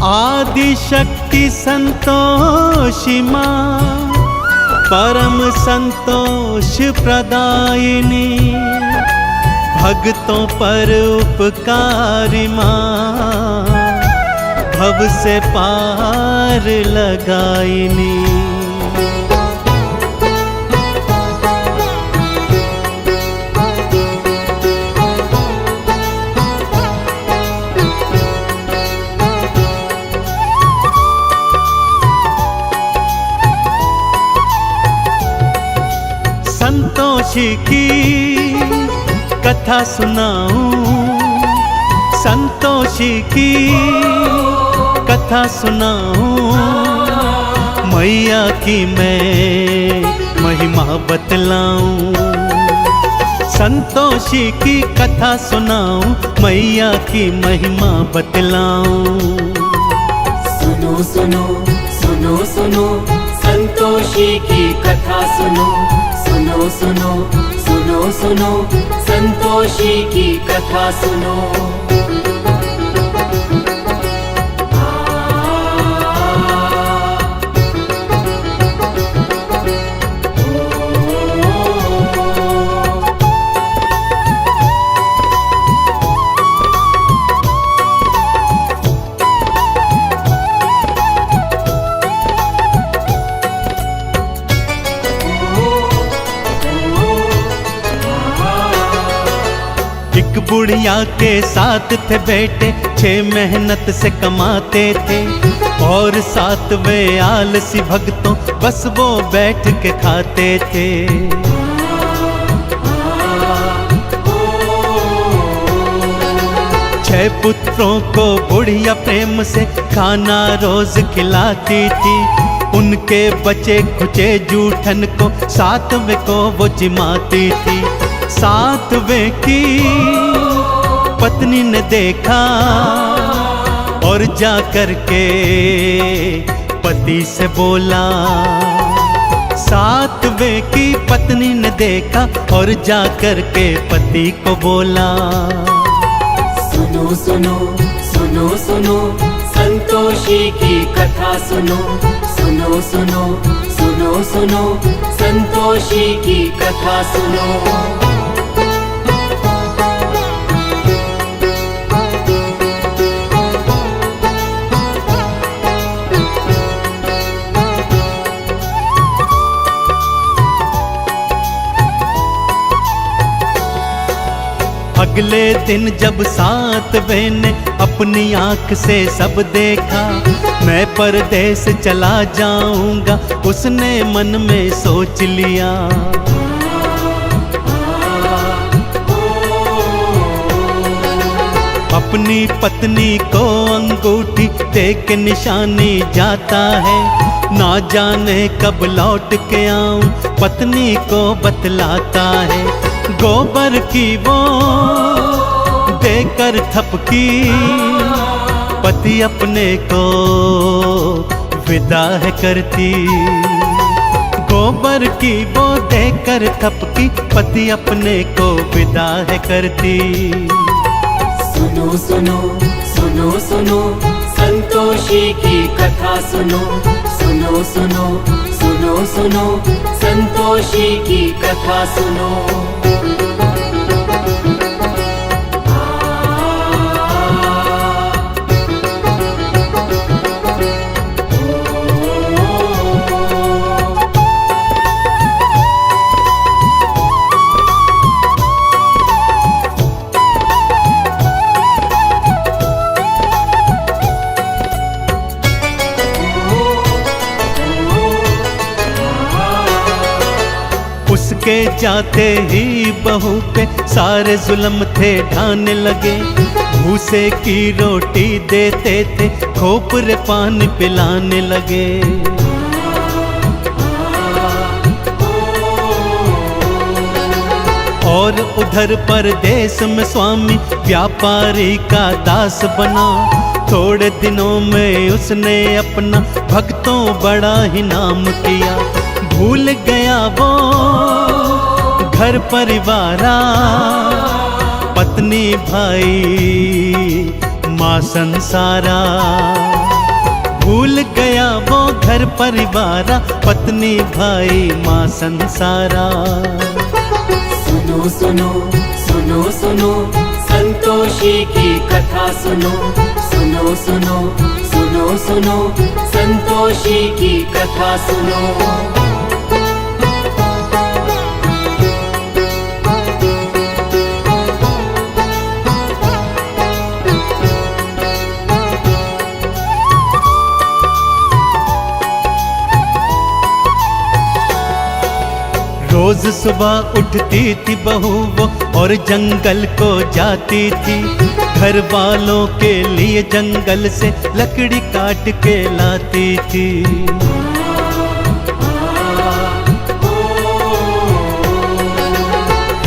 आदिशक्ति संतोषी माँ, परम संतोष प्रदायिनी, भक्तों पर उपकारी माँ, भव से पार लगाइनी। संतोषी की कथा सुनाऊं, संतोषी की कथा सुनाऊं, मैया की मैं महिमा बतलाऊं। संतोषी की कथा सुनाऊं, मैया की महिमा बतलाऊं। सुनो सुनो सुनो सुनो संतोषी की कथा सुनो, सुनो सुनो सुनो सुनो संतोषी की कथा सुनो। एक बुढ़िया के साथ थे बेटे, 6 मेहनत से कमाते थे, और 7वें आलसी भक्तों बस वो बैठ के खाते थे। छह पुत्रों को बुढ़िया प्रेम से खाना रोज खिलाती थी। उनके बचे खुचे जूठन को 7वें को वो जिमाती थी। 7वें की पत्नी ने देखा और जा कर के पति से बोला। 7वें की पत्नी ने देखा और जा कर के पति को बोला। सुनो सुनो सुनो सुनो संतोषी की कथा सुनो, सुनो सुनो सुनो सुनो संतोषी की कथा सुनो। अगले दिन जब 7वें ने अपनी आँख से सब देखा, मैं परदेस चला जाऊंगा उसने मन में सोच लिया। अपनी पत्नी को अंगूठी दे के निशानी जाता है, ना जाने कब लौट के आऊं पत्नी को बतलाता है। गोबर की वो देकर थपकी पति अपने को विदा है करती। गोबर की वो देकर थपकी पति अपने को विदा है करती। सुनो सुनो सुनो सुनो संतोषी की कथा सुनो, सुनो सुनो सुनो सुनो संतोषी की कथा सुनो। उसके जाते ही बहू पे सारे जुल्म थे ढाने लगे। भूसे की रोटी देते थे, खोपरे पानी पिलाने लगे। और उधर परदेश में स्वामी व्यापारी का दास बना। थोड़े दिनों में उसने अपना भक्तों बड़ा ही नाम किया। भूल गया वो घर परिवारा, पत्नी भाई माँ संसारा। भूल गया वो घर परिवारा, पत्नी भाई माँ संसारा। सुनो सुनो सुनो सुनो संतोषी की कथा सुनो, सुनो सुनो सुनो सुनो संतोषी की कथा सुनो। रोज सुबह उठती थी बहू वो और जंगल को जाती थी, घर वालों के लिए जंगल से लकड़ी काट के लाती थी।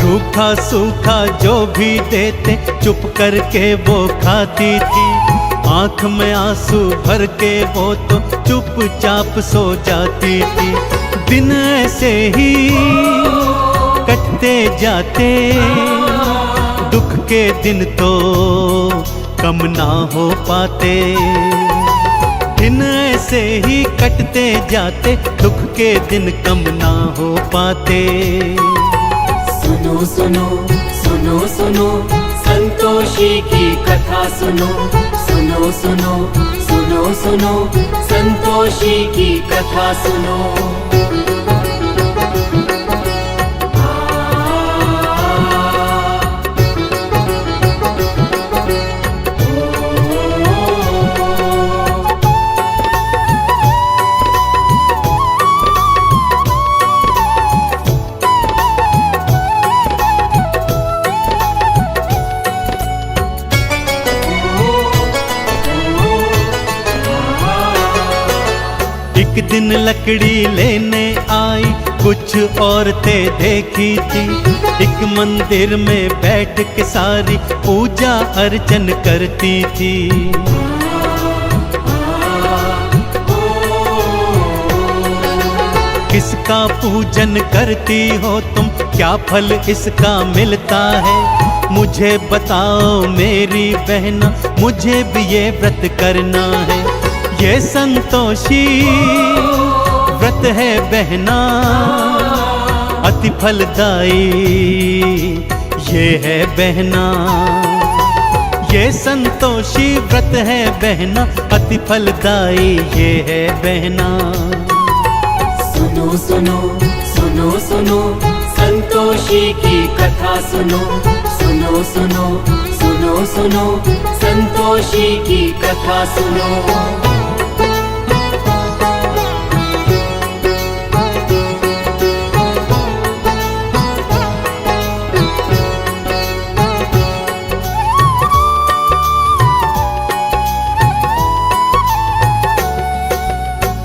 रूखा सूखा जो भी देते चुप करके वो खाती थी, आंख में आंसू भर के वो तो चुपचाप सो जाती थी। दिन ऐसे ही कटते जाते, दुख के दिन तो कम ना हो पाते। दिन ऐसे ही कटते जाते, दुख के दिन कम ना हो पाते। सुनो सुनो सुनो सुनो संतोषी की कथा सुनो, सुनो सुनो सुनो सुनो संतोषी की कथा सुनो। एक दिन लकड़ी लेने आई कुछ औरतें देखी थी, एक मंदिर में बैठ के सारी पूजा अर्चन करती थी। किसका पूजन करती हो तुम, क्या फल इसका मिलता है? मुझे बताओ मेरी बहना, मुझे भी ये व्रत करना है। ये संतोषी व्रत है बहना, अति फलदायी ये है बहना। ये संतोषी व्रत है बहना, अति फलदायी ये है बहना। सुनो सुनो सुनो सुनो संतोषी की कथा सुनो, सुनो सुनो सुनो सुनो संतोषी की कथा सुनो।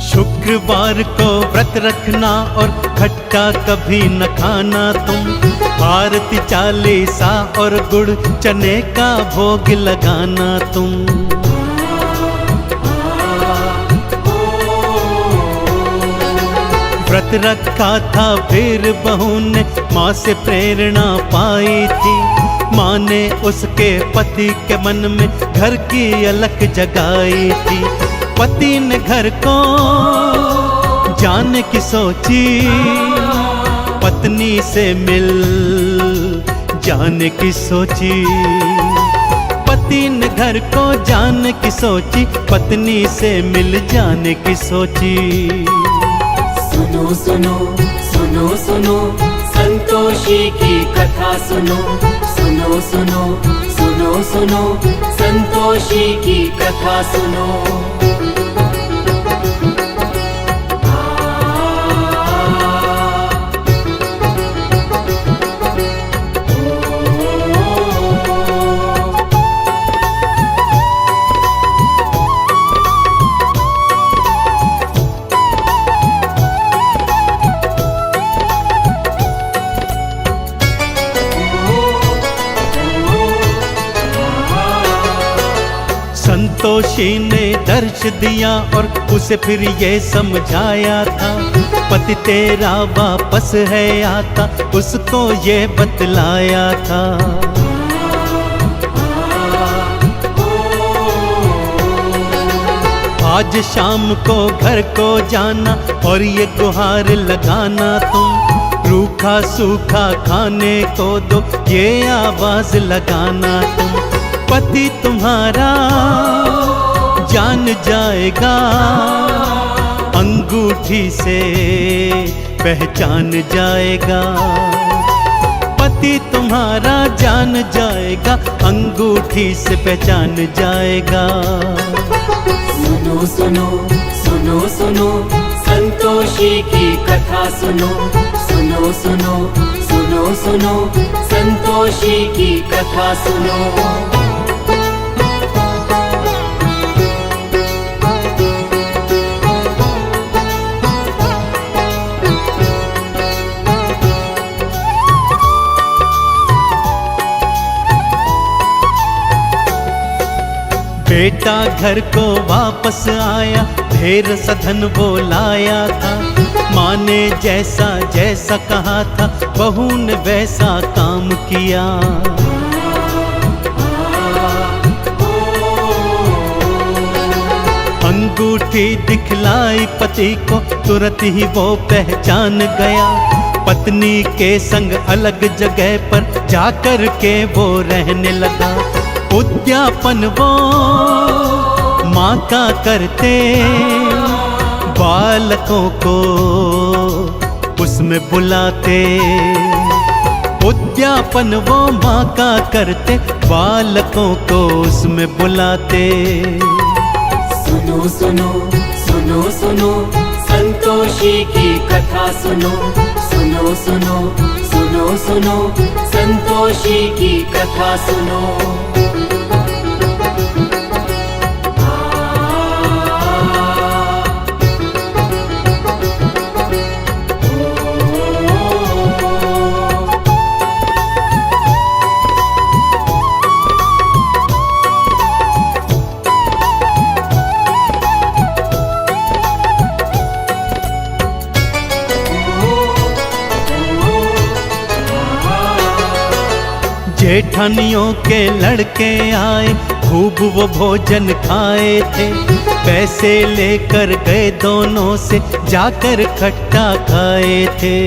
शुक्रवार को व्रत रखना और खट्टा कभी न खाना तुम, आरती चालीसा और गुड़ चने का भोग लगाना तुम। व्रत रखा था फिर बहू ने माँ से प्रेरणा पाई थी, माँ ने उसके पति के मन में घर की अलख जगाई थी। पति ने घर को जाने की सोची, पत्नी से मिल जाने की सोची। पति ने घर को जाने की सोची, पत्नी से मिल जाने की सोची। सुनो सुनो सुनो सुनो संतोषी की कथा सुनो, सुनो सुनो सुनो सुनो संतोषी की कथा सुनो। संतोषी ने दर्श दिया और उसे फिर ये समझाया था, पति तेरा वापस है आता, उसको ये बतलाया था। आज शाम को घर को जाना और ये गुहार लगाना तुम, रूखा सूखा खाने को दो ये आवाज लगाना तुम। पति तुम्हारा जान जाएगा, अंगूठी से पहचान जाएगा। पति तुम्हारा जान जाएगा, अंगूठी से पहचान जाएगा। सुनो सुनो सुनो सुनो संतोषी की कथा सुनो, सुनो सुनो सुनो सुनो संतोषी की कथा सुनो। बेटा घर को वापस आया, ढेर सधन वो लाया था। माँ ने जैसा जैसा कहा था, बहू ने वैसा काम किया। अंगूठी दिखलाई पति को, तुरंत ही वो पहचान गया। पत्नी के संग अलग जगह पर जाकर के वो रहने लगा। उद्यापन वो माँ का करते, बालकों को उसमें बुलाते। उद्यापन वो माँ का करते, बालकों को उसमें बुलाते। सुनो सुनो सुनो सुनो संतोषी की कथा सुनो, सुनो सुनो सुनो सुनो संतोषी की कथा सुनो। जेठानियों के लड़के आए, खूब वो भोजन खाए थे। पैसे लेकर गए दोनों से, जाकर खट्टा खाए थे।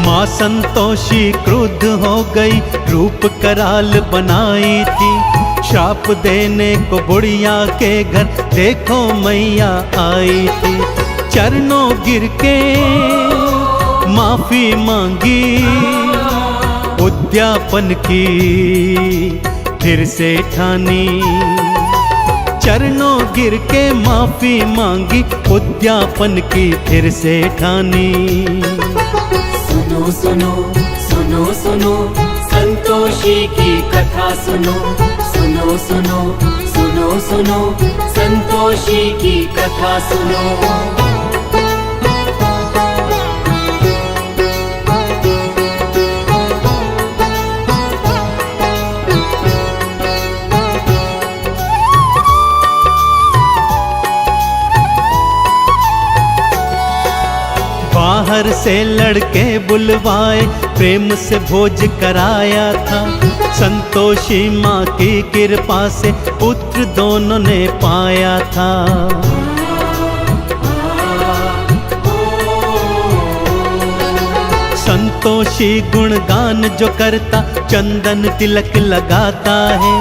माँ संतोषी क्रुद्ध हो गई, रूप कराल बनाई थी। श्राप देने को बुढ़िया के घर देखो मैया आई थी। चरणों गिर के माफी मांगी, उद्यापन की फिर से ठानी। चरणों गिर के माफी मांगी, उद्यापन की फिर से ठानी। सुनो सुनो सुनो सुनो संतोषी की कथा सुनो, सुनो सुनो सुनो सुनो संतोषी की कथा सुनो। बाहर से लड़के बुलवाए, प्रेम से भोज कराया था। संतोषी माँ की कृपा से पुत्र दोनों ने पाया था। संतोषी गुणगान जो करता, चंदन तिलक लगाता है।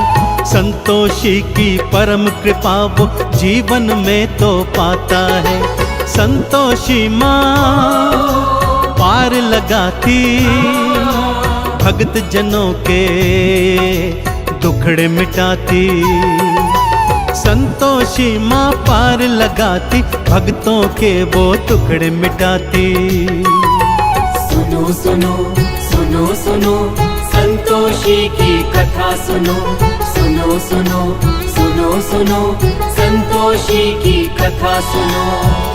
संतोषी की परम कृपा वो जीवन में तो पाता है। संतोषी माँ पार लगाती, भक्त जनों के दुखड़े मिटाती। संतोषी माँ पार लगाती, भक्तों के वो टुकड़े मिटाती। सुनो सुनो सुनो सुनो संतोषी की कथा सुनो, सुनो सुनो सुनो सुनो संतोषी की कथा सुनो।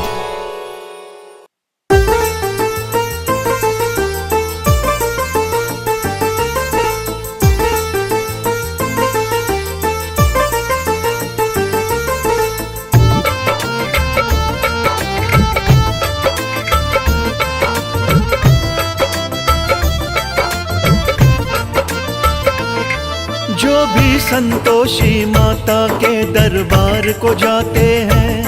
भी संतोषी माता के दरबार को जाते हैं,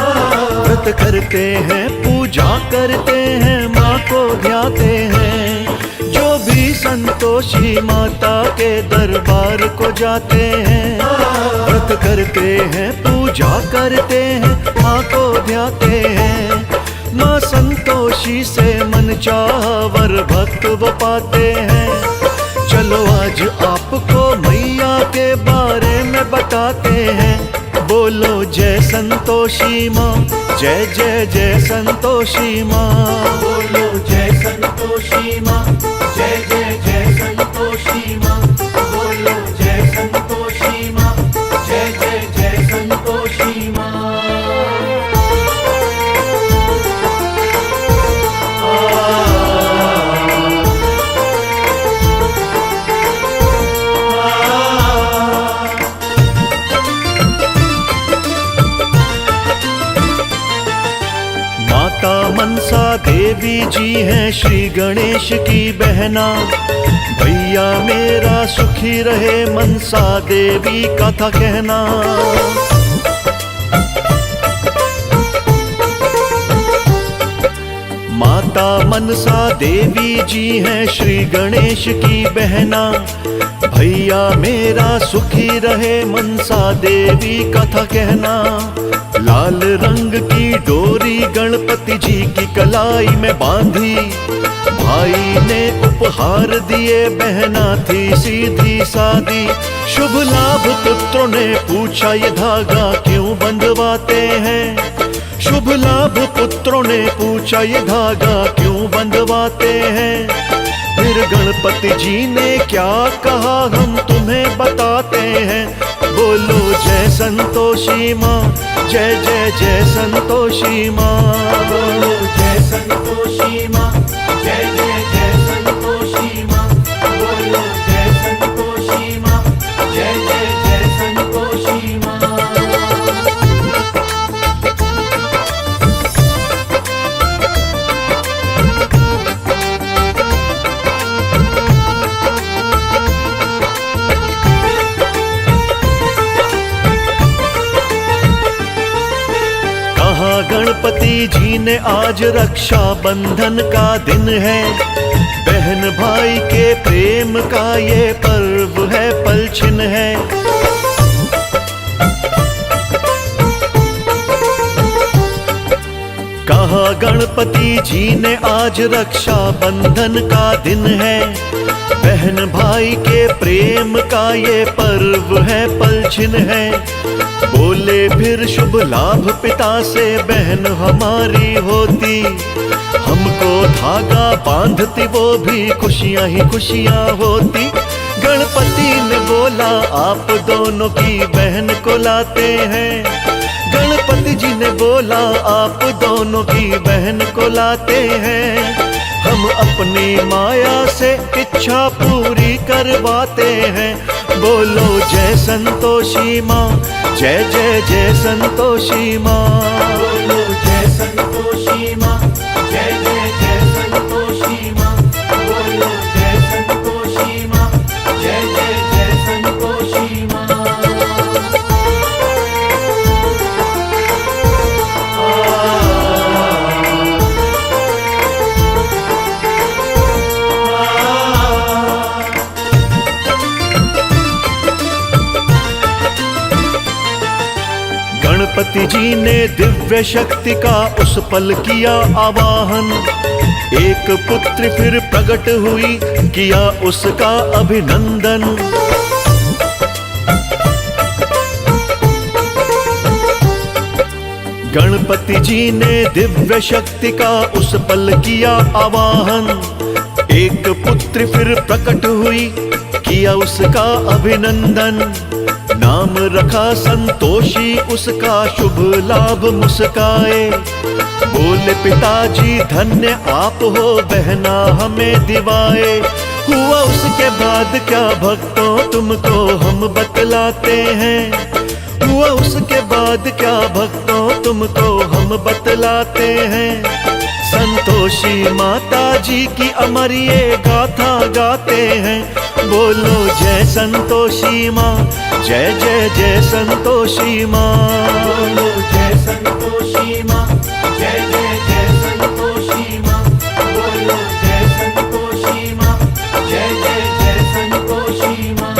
व्रत करते हैं, पूजा करते हैं, माँ को ध्याते हैं। जो भी संतोषी माता के दरबार को जाते हैं, व्रत करते हैं, पूजा करते हैं, माँ को ध्याते हैं। माँ संतोषी से मन चावर भक्त वो पाते हैं। चलो आज आपको मैया के बारे में बताते हैं। बोलो जय संतोषी माँ, जय जय जय संतोषी माँ। बोलो जय संतोषी माँ, जय जय जय संतोषी माँ। बोलो जय संतोषी माँ, जय जय जय संतोषी माँ। माता मनसा देवी जी हैं श्री गणेश की बहना। भैया मेरा सुखी रहे मनसा देवी का था कहना। माता मनसा देवी जी हैं श्री गणेश की बहना। भैया मेरा सुखी रहे मनसा देवी का था कहना। लाल रंग की डोरी गणपति जी की कलाई में बांधी। भाई ने उपहार दिए, बहना थी सीधी सादी। शुभ लाभ पुत्रों ने पूछा, ये धागा क्यों बंधवाते हैं? शुभ लाभ पुत्रों ने पूछा, ये धागा क्यों बंधवाते हैं? फिर गणपति जी ने क्या कहा, हम तुम्हें बताते हैं। बोलो जय संतोषी माँ, जय जय जय संतोषी माँ। बोलो जय संतोषी माँ, जय जय जय संतोषी माँ। बोलो जय संतोषी माँ, जय जय जय संतोषी माँ। गणपति जी ने आज रक्षा बंधन का दिन है। बहन भाई के प्रेम का ये पर्व है, पलछिन है। कहा गणपति जी ने आज रक्षा बंधन का दिन है। बहन भाई के प्रेम का ये पर्व है, पलछिन है। बोले फिर शुभ लाभ पिता से बहन हमारी होती। हमको धागा बांधती, वो भी खुशियां ही खुशियां होती। गणपति ने बोला आप दोनों की बहन को लाते हैं। गणपति जी ने बोला आप दोनों की बहन को लाते हैं। हम अपनी माया से इच्छा पूरी करवाते हैं। बोलो जय संतोषी माँ, जय जय जय संतोषी माँ। बोलो जय संतोषी माँ, जय जय जय संतोषी माँ। बोलो जय संतोषी माँ, जय जय जय संतोषी माँ। गणपति जी ने दिव्य शक्ति का उस पल किया आवाहन। एक पुत्र फिर प्रकट हुई, किया उसका अभिनंदन। गणपति जी ने दिव्य शक्ति का उस पल किया आवाहन। एक पुत्र फिर प्रकट हुई, किया उसका अभिनंदन। नाम रखा संतोषी, उसका शुभ लाभ मुस्काए। बोले पिताजी धन्य आप हो, बहना हमें दिवाए। हुआ उसके बाद क्या भक्तों तुमको हम बतलाते हैं। हुआ उसके बाद क्या भक्तों तुमको हम बतलाते हैं। संतोषी माता जी की अमर ये गाथा गाते हैं। बोलो जय संतोषी माँ, जय जय जय संतोषी माँ। बोलो जय संतोषी माँ, जय जय जय संतोषी माँ। बोलो जय संतोषी माँ, जय जय जय संतोषी माँ।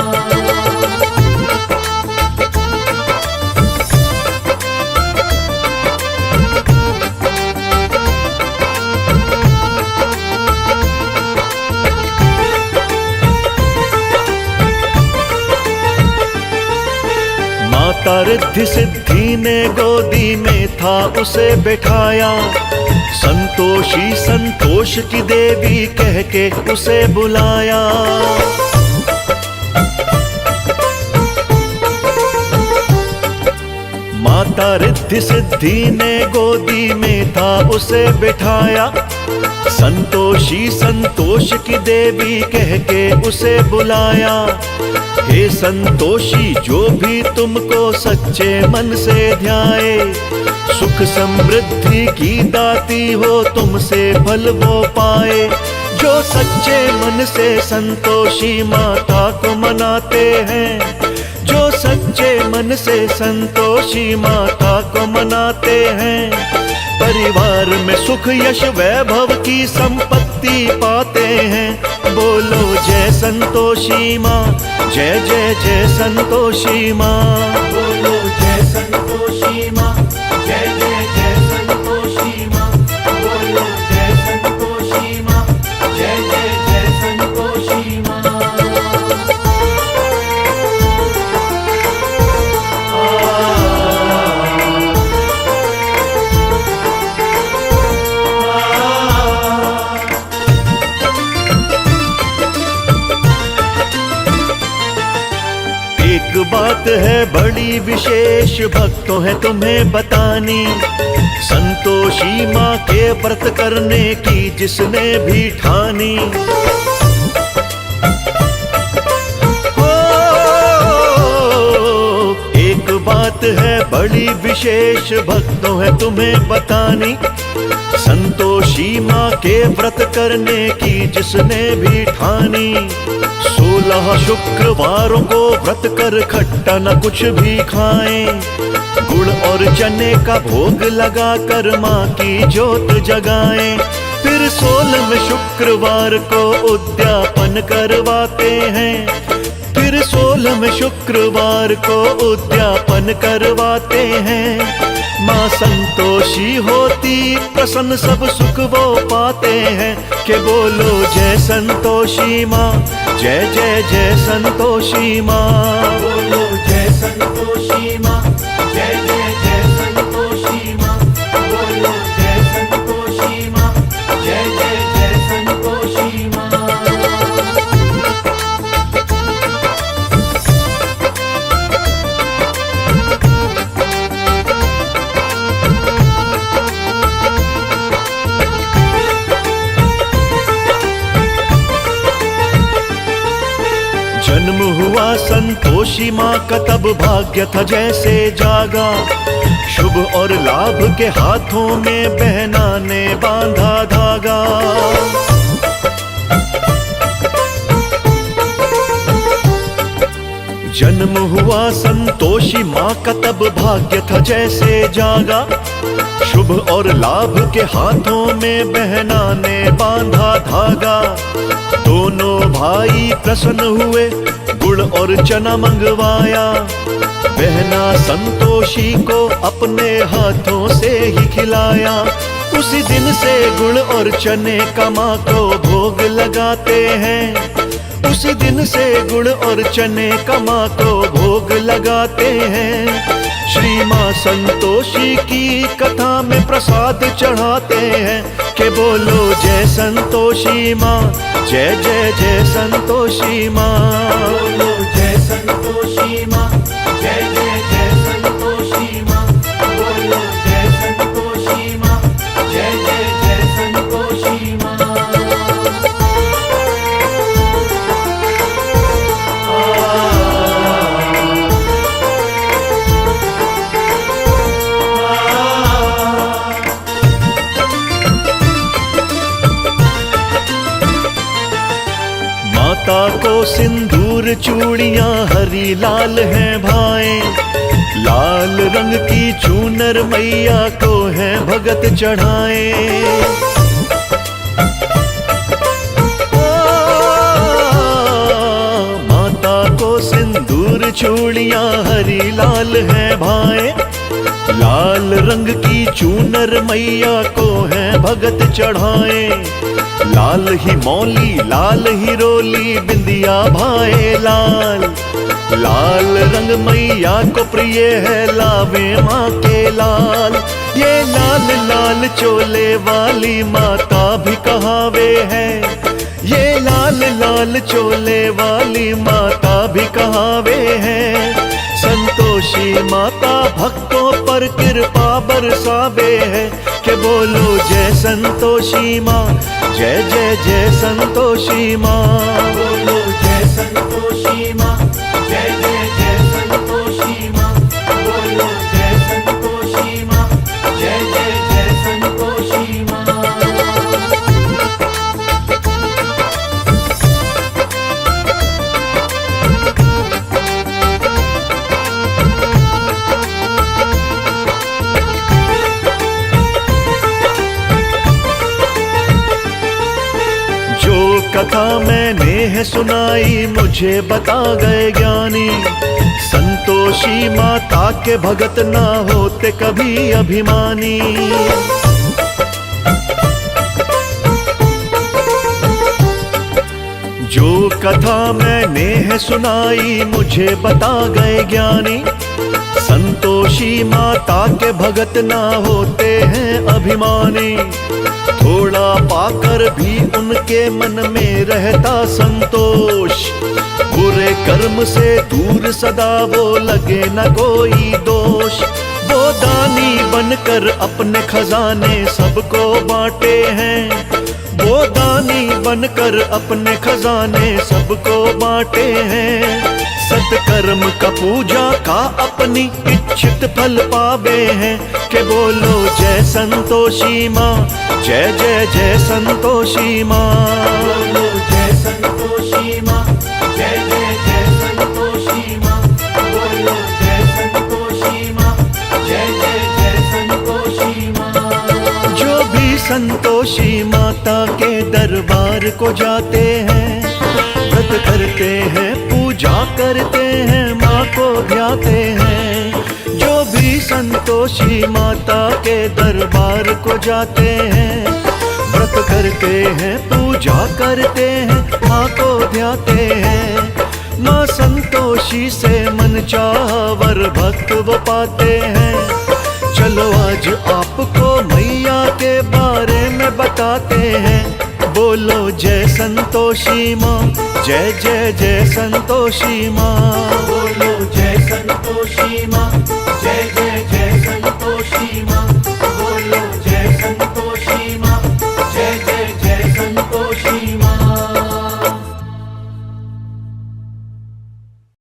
माता रिद्धि सिद्धि ने गोदी में था उसे बैठाया, संतोषी संतोष की देवी कह के उसे बुलाया। माता रिद्धि सिद्धि ने गोदी में था उसे बैठाया, संतोषी संतोष की देवी कह के उसे बुलाया। हे संतोषी जो भी तुमको सच्चे मन से ध्याए, सुख समृद्धि की दाती हो तुमसे फल वो पाए। जो सच्चे मन से संतोषी माता को मनाते हैं, जो सच्चे मन से संतोषी माता को मनाते हैं, परिवार में सुख यश वैभव की संपत्ति पाते हैं। बोलो जय संतोषी माँ, जय जय जय संतोषी माँ। बोलो जय संतोषी माँ, जय जय जय संतोषी माँ। बोलो जय संतोषी माँ, जय जय जय संतोषी माँ। एक बात है बड़ी विशेष भक्तों है तुम्हें बतानी, संतोषी माँ के व्रत करने की जिसने भी ठानी। हो, एक बात है बड़ी विशेष भक्तों है तुम्हें बतानी, संतोषी माँ के व्रत करने की जिसने भी ठानी। 16 शुक्रवारों को व्रत कर खट्टा न कुछ भी खाएं, गुड़ और चने का भोग लगा कर माँ की ज्योत जगाएं। फिर 16वें शुक्रवार को उद्यापन करवाते हैं, फिर 16वें शुक्रवार को उद्यापन करवाते हैं। माँ संतोषी होती प्रसन्न सब सुख वो पाते हैं। के बोलो जय संतोषी माँ, जय जय जय संतोषी माँ। बोलो जय संतोषी माँ, जय जय जय संतोषी माँ। बोलो जय संतोषी माँ, जय जय जय संतोषी माँ। जन्म हुआ संतोषी माँ का तब भाग्य था जैसे जागा, शुभ और लाभ के हाथों में बहना ने बांधा धागा। जन्म हुआ संतोषी माँ का तब भाग्य था जैसे जागा, शुभ और लाभ के हाथों में बहना ने बांधा धागा। दोनों भाई प्रसन्न हुए, गुड़ और चना मंगवाया, बहना संतोषी को अपने हाथों से ही खिलाया। उसी दिन से गुड़ और चने का माँ को भोग लगाते हैं, उसी दिन से गुड़ और चने का माँ को भोग लगाते हैं। श्री माँ संतोषी की कथा में प्रसाद चढ़ाते हैं। के बोलो जय संतोषी माँ, जय जय जय संतोषी माँ। बोलो जय संतोषी माँ, जय जय जय संतोषी माँ। बोलो जय संतोषी माँ, जय जय जय संतोषी माँ। माता को सिंदूर चूड़ियां हरी लाल हैं भाए, लाल रंग की चूनर मैया को है भगत चढ़ाए। माता को सिंदूर चूड़ियां हरी लाल हैं भाए, लाल रंग की चूनर मैया को है भगत चढ़ाए। लाल ही मौली लाल ही रोली बिंदिया भाए लाल, लाल रंग मैया को प्रिय है लावे माँ के लाल। ये लाल लाल चोले वाली माता भी कहावे है, ये लाल लाल चोले वाली माता भी कहावे है। संतोषी माता भक्तों पर कृपा बरसावे है, के बोलो जय संतोषी माँ, जय जय जय संतोषी माँ। बोलो जय संतोषी माँ, जय जय जय संतोषी माँ। बोलो जय संतोषी माँ, जय जय जय संतोषी माँ। कथा मैंने है सुनाई मुझे बता गए ज्ञानी, संतोषी माता के भगत ना होते कभी अभिमानी। जो कथा मैंने है सुनाई मुझे बता गए ज्ञानी, संतोषी माता के भगत ना होते हैं अभिमानी। थोड़ा पाकर भी उनके मन में रहता संतोष, बुरे कर्म से दूर सदा वो लगे न कोई दोष। वो दानी बनकर अपने खजाने सबको बांटे हैं, वो दानी बनकर अपने खजाने सबको बांटे हैं। सत्कर्म का पूजा का अपनी इच्छित फल पावे हैं, के बोलो जय संतोषी माँ, जय जय जय संतोषी माँ। बोलो जय संतोषी माँ, जय जय जय संतोषी माँ। बोलो जय संतोषी माँ, जय जय जय संतोषी माँ। जो भी संतोषी माता के दरबार को जाते हैं, व्रत करते हैं पूजा करते हैं माँ को ध्याते हैं। जो भी संतोषी माता के दरबार को जाते हैं, व्रत करते हैं पूजा करते हैं माँ को ध्याते हैं। माँ संतोषी से मन चावर भक्त वो पाते हैं। चलो आज आपको मैया के बारे में बताते हैं, बोलो जय संतोषी माँ, जय जय जय संतोषी माँ। बोलो जय संतोषी माँ, जय जय जय